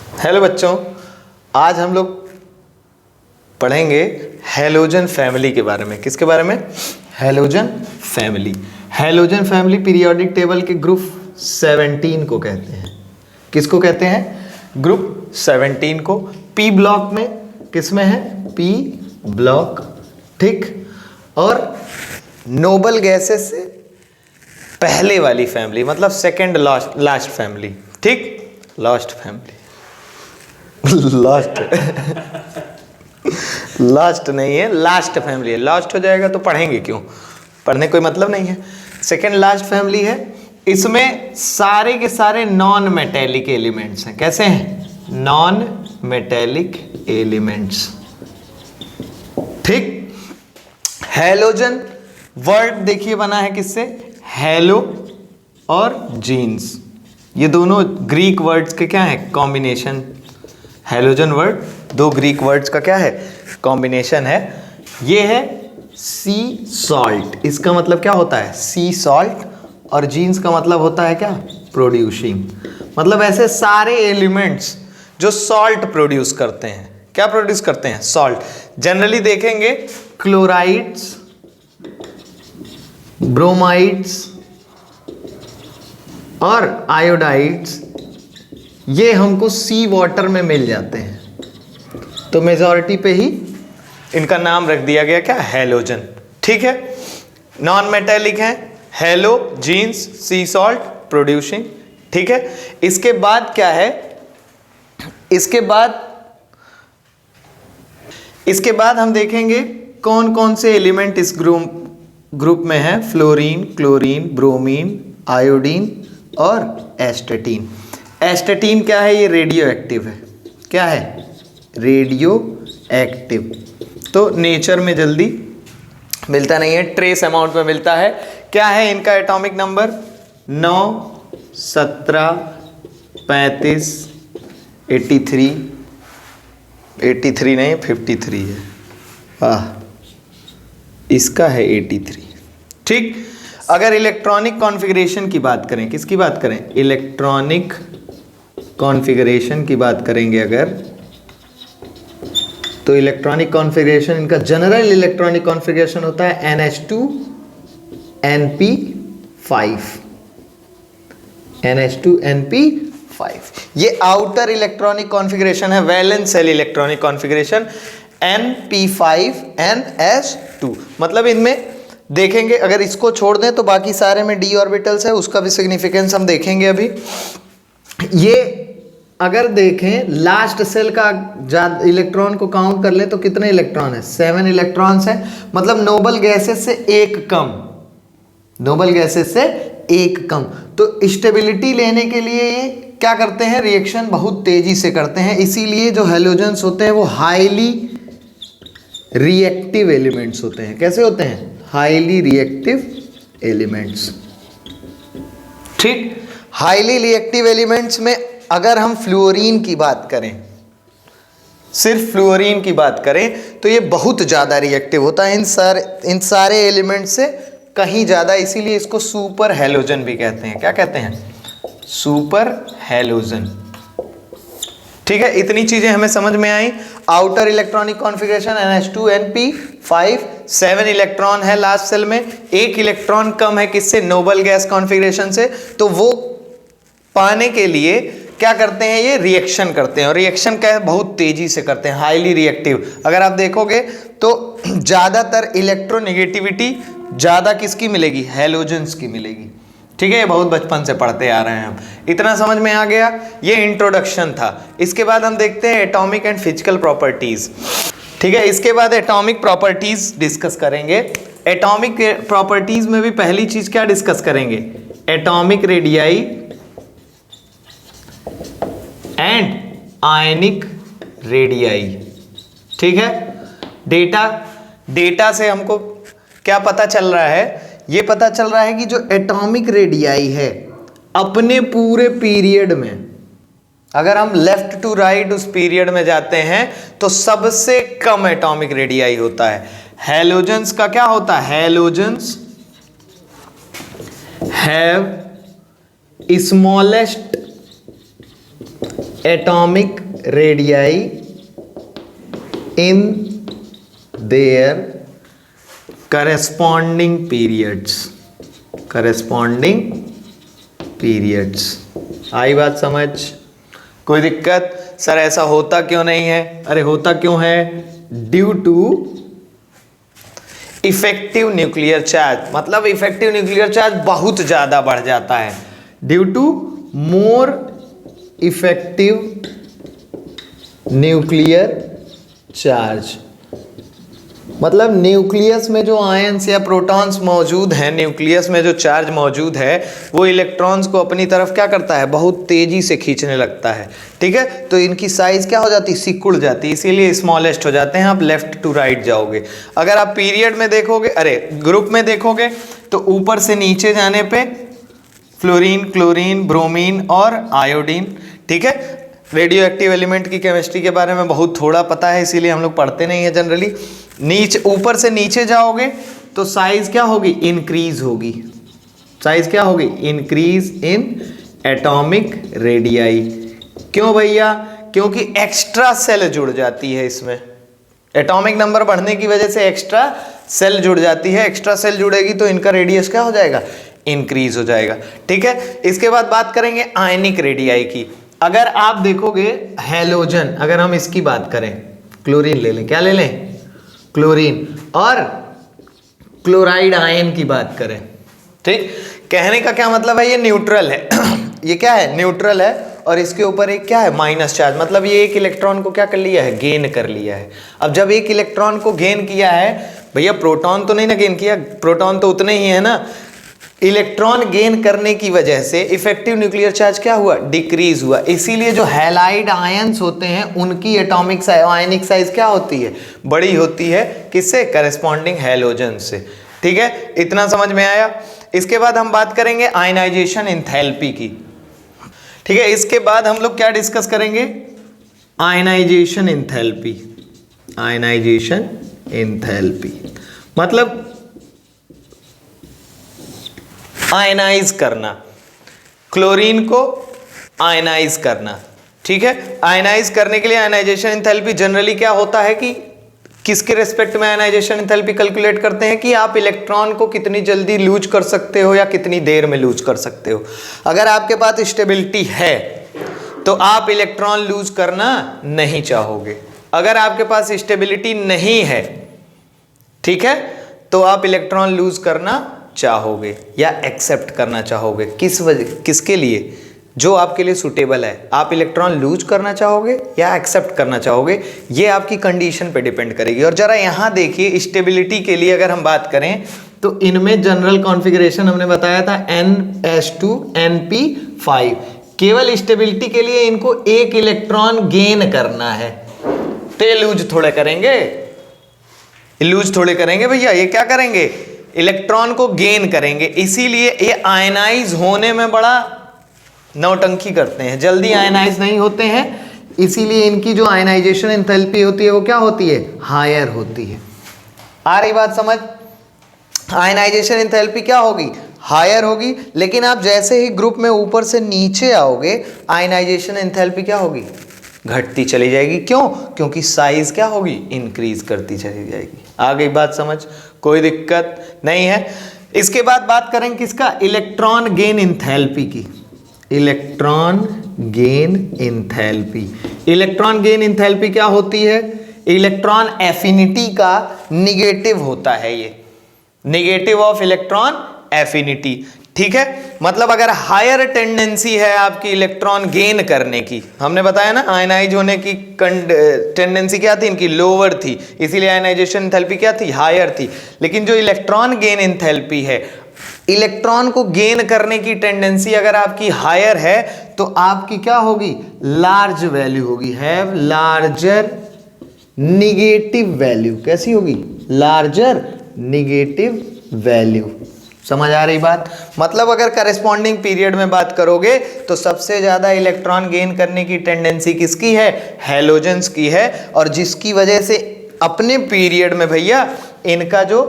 Hello बच्चों, आज हम लोग पढ़ेंगे हैलोजन फैमिली के बारे में। किसके बारे में? Halogen family. Halogen family periodic table के ग्रुप 17 को कहते हैं। किसको कहते हैं? ग्रुप 17 को। पी ब्लॉक में किस में है? पी ब्लॉक, ठीक। और नोबल गैसेस से पहले वाली फैमिली, मतलब सेकंड लास्ट फैमिली, ठीक। लास्ट फैमिली लास्ट नहीं है, लास्ट फैमिली है। लास्ट हो जाएगा तो पढ़ेंगे क्यों? पढ़ने कोई मतलब नहीं है। सेकंड लास्ट फैमिली है। इसमें सारे के सारे नॉन मेटेलिक एलिमेंट्स हैं। कैसे हैं? नॉन मेटेलिक एलिमेंट्स, ठीक। हैलोजन वर्ड देखिए बना है किससे? हैलो और जीन्स, ये दोनों ग्रीक वर्ड्स के क्या है? कॉम्बिनेशन। हैलोजन वर्ड दो ग्रीक वर्ड्स का क्या है? कॉम्बिनेशन है। ये है सी सॉल्ट, इसका मतलब क्या होता है? सी सॉल्ट। और जीन्स का मतलब होता है क्या? प्रोड्यूसिंग। मतलब ऐसे सारे एलिमेंट्स जो सॉल्ट प्रोड्यूस करते हैं। क्या प्रोड्यूस करते हैं? सॉल्ट। जनरली देखेंगे क्लोराइड्स, ब्रोमाइड्स और आयोडाइड्स, ये हमको सी वाटर में मिल जाते हैं। तो मेजॉरिटी पे ही इनका नाम रख दिया गया क्या? हैलोजन, ठीक है। नॉन मेटेलिक है, halogens, sea salt, producing, ठीक है। इसके बाद क्या है? इसके बाद हम देखेंगे कौन कौन से एलिमेंट इस ग्रुप में है। फ्लोरीन, क्लोरीन, ब्रोमीन, आयोडीन और एस्टेटीन। एस्टेटीन क्या है? ये रेडियो एक्टिव है। क्या है? Radio active. तो नेचर में जल्दी मिलता नहीं है, ट्रेस अमाउंट में मिलता है। क्या है इनका एटॉमिक नंबर? 9, 17, 35, 83 नहीं, 53 है। इसका है 83, ठीक। अगर इलेक्ट्रॉनिक कॉन्फ़िगरेशन की बात करें, किसकी बात करें? इलेक्ट्रॉनिक कॉन्फ़िगरेशन की बात करेंगे अगर, तो इलेक्ट्रॉनिक कॉन्फ़िगरेशन, इनका जनरल इलेक्ट्रॉनिक कॉन्फ़िगरेशन होता है NH2NP5। NH2NP5 ये आउटर इलेक्ट्रॉनिक कॉन्फ़िगरेशन है। Valence shell electronic configuration NP5NS2। मतलब इनमें देखेंगे, अगर इसको छोड़ दें तो बाकी सारे में d ऑर्बिटल्स है, उसका भी सिग्निफिकेंस हम देखेंगे अभी। ये अगर देखें लास्ट सेल का इलेक्ट्रॉन को काउंट कर ले तो कितने इलेक्ट्रॉन है? 7 इलेक्ट्रॉन्स है। मतलब नोबल गैसेस से एक कम, नोबल गैसेस से एक कम। तो स्टेबिलिटी लेने के लिए ये क्या करते हैं? रिएक्शन बहुत तेजी से करते हैं। इसीलिए जो हैलोजेंस होते हैं वो हाईली रिएक्टिव एलिमेंट्स होते हैं। कैसे होते हैं? हाईली रिएक्टिव एलिमेंट्स, ठीक। हाईली रिएक्टिव एलिमेंट्स में अगर हम फ्लोरीन की बात करें, सिर्फ फ्लोरीन की बात करें, तो ये बहुत ज़्यादा रिएक्टिव होता है इन सारे एलिमेंट्स से कहीं ज़्यादा। इसीलिए इसको सुपर हैलोजन भी कहते हैं। क्या कहते हैं? सुपर हैलोजन, ठीक है। इतनी चीज़ें हमें समझ में आई। Outer electronic configuration NH2NP5, 7 electron है लास्ट सेल में, 1 इलेक्ट्रॉन कम है किससे? नोबल गैस कॉन्फ़िगरेशन से। तो वो पाने के लिए क्या करते हैं? ये रिएक्शन करते हैं। और रिएक्शन क्या है? बहुत तेजी से करते हैं, हाईली रिएक्टिव। अगर आप देखोगे तो ज़्यादातर इलेक्ट्रोनेगेटिविटी ज़्यादा किसकी मिलेगी? हैलोजेंस की मिलेगी, ठीक है। ये बहुत बचपन से पढ़ते आ रहे हैं हम। इतना समझ में आ गया? ये इंट्रोडक्शन था। इसके बाद हम देखते हैं एटॉमिक एंड फिजिकल प्रॉपर्टीज, ठीक है। इसके बाद एटॉमिक प्रॉपर्टीज डिस्कस करेंगे। एटॉमिक प्रॉपर्टीज में भी पहली चीज क्या डिस्कस करेंगे? Atomic radii and ionic radii, ठीक है। डेटा से हमको क्या पता चल रहा है? ये पता चल रहा है कि जो एटॉमिक रेडियाई है अपने पूरे पीरियड में, अगर हम लेफ्ट टू राइट उस पीरियड में जाते हैं तो सबसे कम एटॉमिक रेडियाई होता है। हैलोजेंस का क्या होता है? Halogens have smallest atomic radii in their corresponding periods. आई बात समझ? कोई दिक्कत? सर ऐसा होता क्यों नहीं है? अरे होता क्यों है? Due to effective nuclear charge, मतलब इफेक्टिव न्यूक्लियर चार्ज बहुत ज्यादा बढ़ जाता है। Due to more effective nuclear charge, मतलब न्यूक्लियस में जो आयंस या प्रोटॉन्स मौजूद हैं, न्यूक्लियस में जो चार्ज मौजूद है वो इलेक्ट्रॉन्स को अपनी तरफ क्या करता है? बहुत तेजी से खींचने लगता है। ठीक है, तो इनकी साइज क्या हो जाती है? सिकुड़ जाती है, इसीलिए स्मॉलेस्ट हो जाते हैं। आप लेफ्ट टू राइट जाओगे। अगर आप पीरियड में देखोगे, अरे ग्रुप में देखोगे, तो ऊपर से नीचे जाने पे फ्लोरीन, क्लोरीन, ब्रोमीन और आयोडीन। ठीक है, रेडियो एक्टिव एलिमेंट की केमिस्ट्री के बारे में बहुत थोड़ा पता है, इसीलिए हम लोग पढ़ते नहीं है जनरली। नीचे, ऊपर से नीचे जाओगे तो साइज क्या होगी? इंक्रीज होगी। साइज क्या होगी? Increase in atomic radii. क्यों भैया? क्योंकि एक्स्ट्रा सेल जुड़ जाती है इसमें। एटॉमिक नंबर बढ़ने की वजह से एक्स्ट्रा सेल जुड़ जाती है। एक्स्ट्रा सेल जुड़ेगी तो इनका रेडियस क्या हो जाएगा? इंक्रीज हो जाएगा। ठीक है, इसके बाद बात करेंगे आयनिक रेडियाई की। अगर आप देखोगे हैलोजन, अगर हम इसकी बात करें, क्लोरीन ले लें, क्या ले लें? क्लोरीन। और क्लोराइड आयन की बात करें, ठीक, कहने का क्या मतलब है? ये न्यूट्रल है। ये क्या है? न्यूट्रल है। और इसके ऊपर एक क्या है? माइनस चार्ज, मतलब ये एक इलेक्ट्रॉन को क्या कर लिया है? गेन कर लिया है। अब जब एक इलेक्ट्रॉन को गेन किया है, भैया प्रोटॉन तो नहीं ना गेन किया, प्रोटॉन तो उतने ही है ना। इलेक्ट्रॉन गेन करने की वजह से इफेक्टिव न्यूक्लियर चार्ज क्या हुआ? डिक्रीज हुआ। इसीलिए जो हैलाइड आयंस होते हैं उनकी एटॉमिक साइज, आयनिक साइज क्या होती है? बड़ी होती है। किससे? करस्पॉन्डिंग हैलोजन से। ठीक है, इतना समझ में आया? इसके बाद हम बात करेंगे आयनाइजेशन एंथैल्पी की। ठीक है, इसके बाद हम लोग क्या डिस्कस करेंगे? Ionization enthalpy. आयनाइजेशन एंथैल्पी मतलब आयनाइज करना, क्लोरीन को आयनाइज करना। ठीक है, आयनाइज करने के लिए आयनाइजेशन एंथैल्पी जनरली क्या होता है कि किसके रेस्पेक्ट में आयनाइजेशन एंथैल्पी कैलकुलेट करते हैं कि आप इलेक्ट्रॉन को कितनी जल्दी लूज कर सकते हो या कितनी देर में लूज कर सकते हो। अगर आपके पास स्टेबिलिटी है तो आप इलेक्ट्रॉन लूज करना नहीं चाहोगे। अगर आपके पास स्टेबिलिटी नहीं है, ठीक है, तो आप इलेक्ट्रॉन लूज करना चाहोगे या एक्सेप्ट करना चाहोगे। किस वजह, किसके लिए? जो आपके लिए सुटेबल है। आप इलेक्ट्रॉन लूज करना चाहोगे या एक्सेप्ट करना चाहोगे, ये आपकी कंडीशन पे डिपेंड करेगी। और जरा यहाँ देखिए, स्टेबिलिटी के लिए अगर हम बात करें तो इनमें जनरल कॉन्फ़िगरेशन हमने बताया था NS2 NP5। केवल स्टेबिलिटी के लिए इनको एक इलेक्ट्रॉन गेन करना है, तो ये लूज थोड़े करेंगे, लूज थोड़े करेंगे भैया, ये क्या करेंगे? इलेक्ट्रॉन को गेन करेंगे। इसीलिए ये आयनाइज होने में बड़ा नौटंकी करते हैं, जल्दी आयनाइज नहीं होते हैं। इसीलिए इनकी जो आयनाइजेशन एंथैल्पी होती है वो क्या होती है? हायर होती है। आ रही बात समझ? आयनाइजेशन एंथैल्पी क्या होगी? हायर होगी। लेकिन आप जैसे ही ग्रुप में ऊपर से नीचे आओगे, आयनाइजेशन एंथैल्पी क्या होगी? घटती चली जाएगी। क्यों? क्योंकि साइज क्या होगी? इंक्रीज करती चली जाएगी। आ गई बात समझ? कोई दिक्कत नहीं है। इसके बाद बात करें किसका? इलेक्ट्रॉन गेन एंथैल्पी की। Electron gain enthalpy. Electron gain enthalpy क्या होती है? इलेक्ट्रॉन एफिनिटी का निगेटिव होता है ये, निगेटिव ऑफ इलेक्ट्रॉन एफिनिटी। ठीक है, मतलब अगर हायर टेंडेंसी है आपकी इलेक्ट्रॉन गेन करने की, हमने बताया ना आयनाइज होने की टेंडेंसी क्या थी इनकी? लोअर थी। इसीलिए आयनाइजेशन एंथैल्पी क्या थी? हायर थी। लेकिन जो इलेक्ट्रॉन गेन एंथैल्पी है, इलेक्ट्रॉन को गेन करने की टेंडेंसी अगर आपकी हायर है तो आपकी क्या होगी? लार्ज वैल्यू होगी। Have larger negative value. कैसी होगी? Larger negative value. समझ आ रही बात? मतलब अगर करस्पॉन्डिंग पीरियड में बात करोगे तो सबसे ज्यादा इलेक्ट्रॉन गेन करने की टेंडेंसी किसकी है? हैलोजेंस की है। और जिसकी वजह से अपने पीरियड में भैया इनका जो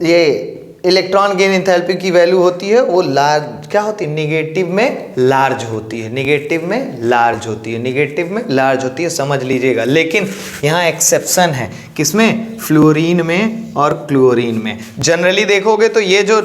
ये इलेक्ट्रॉन गेन एंथैल्पी की वैल्यू होती है वो लार्ज, क्या होती है, निगेटिव में लार्ज होती है, निगेटिव में लार्ज होती है, निगेटिव में लार्ज होती है, समझ लीजिएगा। लेकिन यहाँ एक्सेप्शन है, किसमें, फ्लोरीन में और क्लोरीन में। जनरली देखोगे तो ये जो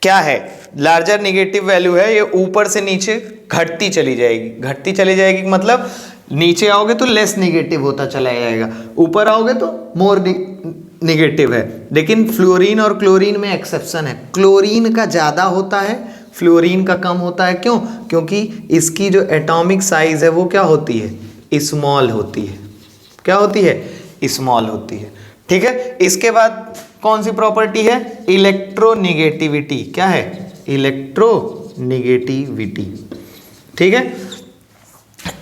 क्या है, लार्जर निगेटिव वैल्यू है, ये ऊपर से नीचे घटती चली जाएगी, घटती चली जाएगी, मतलब नीचे आओगे तो लेस निगेटिव होता चला जाएगा, ऊपर आओगे तो मोर निगेटिव है। लेकिन फ्लोरीन और क्लोरीन में एक्सेप्शन है, क्लोरीन का ज़्यादा होता है, फ्लोरीन का कम होता है। क्यों? क्योंकि इसकी जो एटॉमिक साइज है वो क्या होती है, स्मॉल होती है। क्या होती है, स्मॉल होती है। ठीक है, इसके बाद कौन सी प्रॉपर्टी है, इलेक्ट्रोनिगेटिविटी। क्या है, इलेक्ट्रोनिगेटिविटी। ठीक है,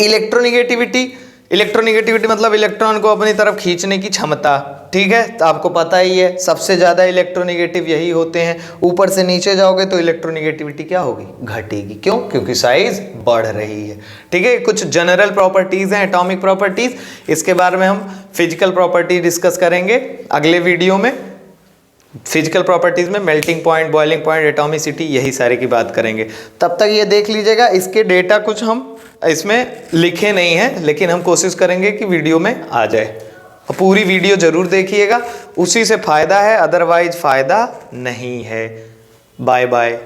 इलेक्ट्रोनिगेटिविटी, इलेक्ट्रोनिगेटिविटी मतलब इलेक्ट्रॉन को अपनी तरफ खींचने की क्षमता। ठीक है, तो आपको पता ही है सबसे ज़्यादा इलेक्ट्रोनिगेटिव यही होते हैं। ऊपर से नीचे जाओगे तो इलेक्ट्रोनिगेटिविटी क्या होगी, घटेगी। क्यों? क्योंकि साइज बढ़ रही है। ठीक है, कुछ जनरल प्रॉपर्टीज़ हैं, एटॉमिक प्रॉपर्टीज़, इसके बारे में हम फिजिकल प्रॉपर्टी डिस्कस करेंगे अगले वीडियो में। फिजिकल प्रॉपर्टीज़ में melting point, boiling point, atomicity, यही सारे की बात करेंगे। तब तक ये देख लीजिएगा, इसके डेटा कुछ हम इसमें लिखे नहीं हैं, लेकिन हम कोशिश करेंगे कि वीडियो में आ जाए। और पूरी वीडियो ज़रूर देखिएगा, उसी से फ़ायदा है, अदरवाइज फ़ायदा नहीं है। Bye bye.